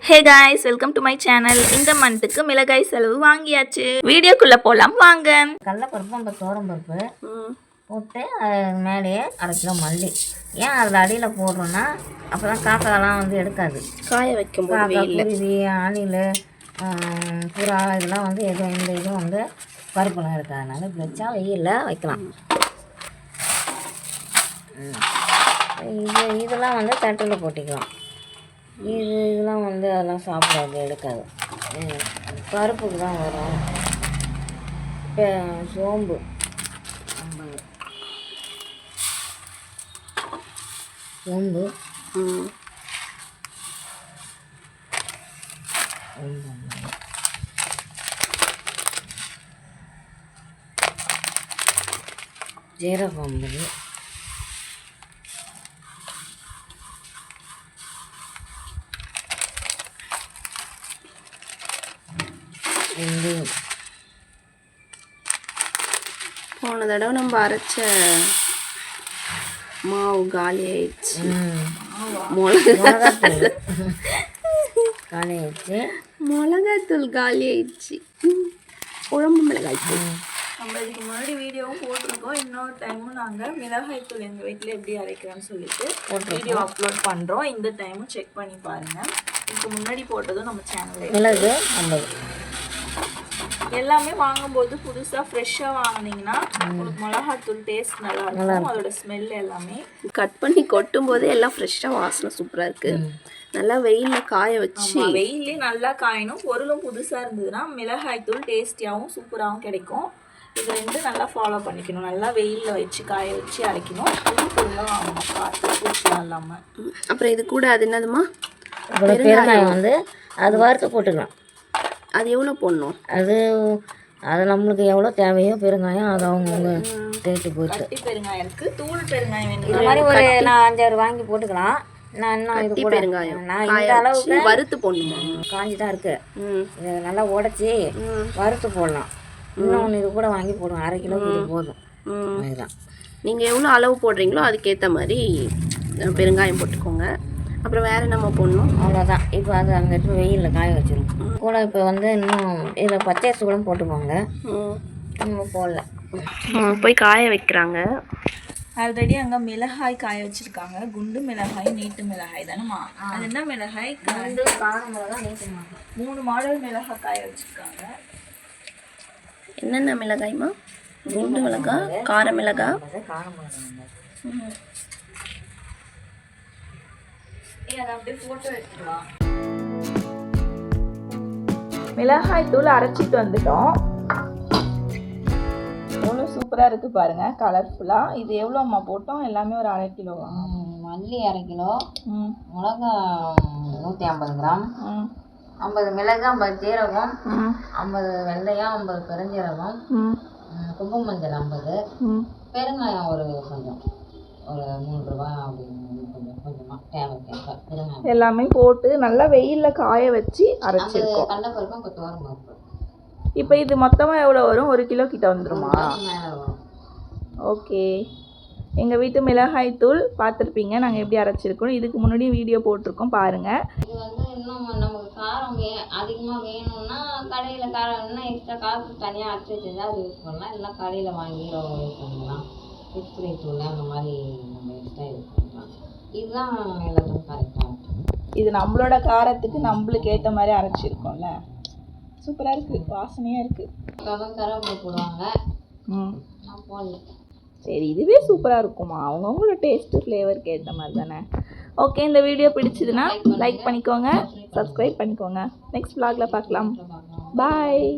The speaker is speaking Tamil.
Hey guys, welcome to my channel. இந்த மந்த்துக்கு மிளகாய் செலவு வாங்கியாச்சு. வீடியோக்குள்ள போலாம் வாங்க. கடலை பருப்பு நம்ம தோரம் பருப்பு போட்டு மேலேயே 1/2 கிலோ மல்லி. ஏன் அதில் அடியில் போடுறோன்னா அப்போ தான் காக்காலாம் வந்து எடுக்காது. காய வைக்கும் போது குருவி அணில் புறா இதெல்லாம் வந்து எதுவும் இந்த இதுவும் வந்து பருப்புலாம் எடுக்காதனால இப்படி வச்சா வெயிலில் வைக்கலாம். இதெல்லாம் வந்து தட்டில் போட்டிக்கலாம். இதெல்லாம் வந்து அதெல்லாம் சாப்பிடாது, எடுக்காது. பருப்புக்கு தான் வரும். இப்போ சோம்பு 50, சோம்பு ஜீரகம் 50, போன தடவை நம்ம அரைச்ச மாவு காலி ஆயிடுச்சு. காலி ஆயிடுச்சு. மிளகாய்த்தூள் காலி ஆயிடுச்சு. குழம்பு மிளகாய்த்தூள் நம்ம இதுக்கு முன்னாடி வீடியோவும் போட்டிருக்கோம். இன்னொரு டைமும் நாங்கள் மிளகாய்த்தூள் எங்கள் வீட்டில் எப்படி அரைக்கிறோன்னு சொல்லிட்டு வீடியோ அப்லோட் பண்ணுறோம். இந்த டைமும் செக் பண்ணி பாருங்கள். இதுக்கு முன்னாடி போட்டதும் நம்ம சேனலில் மிளகு 50. எல்லாமே வாங்கும்போது புதுசாக ஃப்ரெஷ்ஷாக வாங்கினீங்கன்னா உங்களுக்கு மிளகாத்தூள் டேஸ்ட் நல்லா இருக்கும். அதோட ஸ்மெல் எல்லாமே கட் பண்ணி கொட்டும் போதே எல்லாம் ஃப்ரெஷ்ஷாக வாசனை சூப்பராக இருக்குது. நல்லா வெயிலில் காய வச்சு வெயிலே நல்லா காயணும். பொருளும் புதுசாக இருந்ததுன்னா மிளகாய்த்தூள் டேஸ்டியாகவும் சூப்பராகவும் கிடைக்கும். இது ரெண்டு நல்லா ஃபாலோ பண்ணிக்கணும். நல்லா வெயிலில் வச்சு காய வச்சு அரைக்கணும். புது பொருளாக வாங்கணும், பார்த்து பூச்சிலாம் இல்லாமல். அப்புறம் இது கூட அது என்னதுமா பெருங்காயம் வந்து அது வறுத்து போட்டுக்கலாம். அது எவ்வளோ போடணும்? அது நம்மளுக்கு எவ்வளோ தேவையோ பெருங்காயம் அது அவங்கவுங்க ரேட்டு போட்டு. பெருங்காயம் இருக்குது, தூள் பெருங்காயம் வேணும். இந்த மாதிரி ஒரு 4-5 வாங்கி போட்டுக்கலாம். நான் இன்னும் இது கூட பெருங்காயம் நான் இந்த அளவுக்கு வறுத்து போடணுமா? காஞ்சி தான் இருக்குது. இதை நல்லா உடச்சி வறுத்து போடலாம். இன்னொன்று இது கூட வாங்கி போடுவோம். 1/2 கிலோ இது போதும். அதுதான் நீங்கள் எவ்வளோ அளவு போடுறீங்களோ அதுக்கேற்ற மாதிரி பெருங்காயம் போட்டுக்கோங்க. அப்புறம் வேறு நம்ம போடணும். அவ்வளோதான். இப்போ அது அங்கே எடுத்து வெயிலில் காய வச்சிடும் கூட. இப்போ வந்து இன்னும் இதில் பச்சை அரிசி கூட போட்டுக்கோங்க. நம்ம போடல, போய் காய வைக்கிறாங்க. ஆல்ரெடி அங்கே மிளகாய் காய வச்சுருக்காங்க. குண்டு மிளகாய், நீட்டு மிளகாய் தானேம்மா? அது என்ன மிளகாய்? குண்டு கார மிளகாய், நீட்டு மிளகாய், 3 மாடல் மிளகாய் காய வச்சுருக்காங்க. என்னென்ன மிளகாய்மா? குண்டு மிளகாய், கார மிளகாய், கார மிளகாய். அதை அப்படியே போட்டு வச்சுக்கலாம். மிளகாய் தூள் அரைச்சிட்டு வந்துட்டோம். எவ்வளோ சூப்பராக இருக்குது பாருங்கள், கலர்ஃபுல்லாக. இது எவ்வளோம்மா போட்டோம்? எல்லாமே ஒரு 1/2 கிலோவா? மல்லி 1/2 கிலோ, மிளகா 150 கிராம், 50 மிளகு, 50 ஜீரகம், 50 வெந்தயம், 50 பெருஞ்சீரகம், குங்கும மஞ்சள் 50, பெருங்காயம் ஒரு கொஞ்சம், ஒரு 3 ரூபா அப்படின்னு கொஞ்சமாக தேவைக்கேற்ப பெருங்காயம் எல்லாமே போட்டு நல்லா வெயிலில் காய வச்சு அரைச்சிருக்கோம். கடலைப்பருப்பு, இப்போ தோரம் பருப்பு. இப்போ இது மொத்தமாக எவ்வளோ வரும்? 1 கிலோ கிட்ட வந்துடுமா? மேலே வரும். ஓகே. எங்கள் வீட்டு மிளகாய் தூள் பார்த்துருப்பீங்க நாங்கள் எப்படி அரைச்சிருக்கோம். இதுக்கு முன்னாடி வீடியோ போட்டிருக்கோம் பாருங்கள். இது வந்து இன்னும் நமக்கு காரம் அதிகமாக வேணும்னா கடையில் காரம் இன்னும் எக்ஸ்ட்ரா காசு தனியாக அரைச்சி வச்சுருந்தா அது யூஸ் பண்ணலாம். இல்லை கடையில் வாங்கி யூஸ் பண்ணலாம். பிஸ்கரை தூள் அந்த மாதிரி நம்ம எக்ஸ்ட்ரா யூஸ் பண்ணலாம். இதுதான் எல்லாத்துக்கும் கரெக்டாக இருக்கும். இது நம்மளோட காரத்துக்கு நம்மளுக்கு ஏற்ற மாதிரி அரைச்சிருக்கோம்ல. சூப்பராக இருக்குது, வாசனையாக இருக்குது. கருவேப்பிலை போடுவாங்க, நான் போடல. சரி, இதுவே சூப்பராக இருக்குமா? அவங்கவுங்களோட டேஸ்ட்டு ஃப்ளேவருக்கு ஏற்ற மாதிரி தானே. ஓகே, இந்த வீடியோ பிடிச்சதுன்னா லைக் பண்ணிக்கோங்க, சப்ஸ்கிரைப் பண்ணிக்கோங்க. நெக்ஸ்ட் vlogல பார்க்கலாம். பாய்.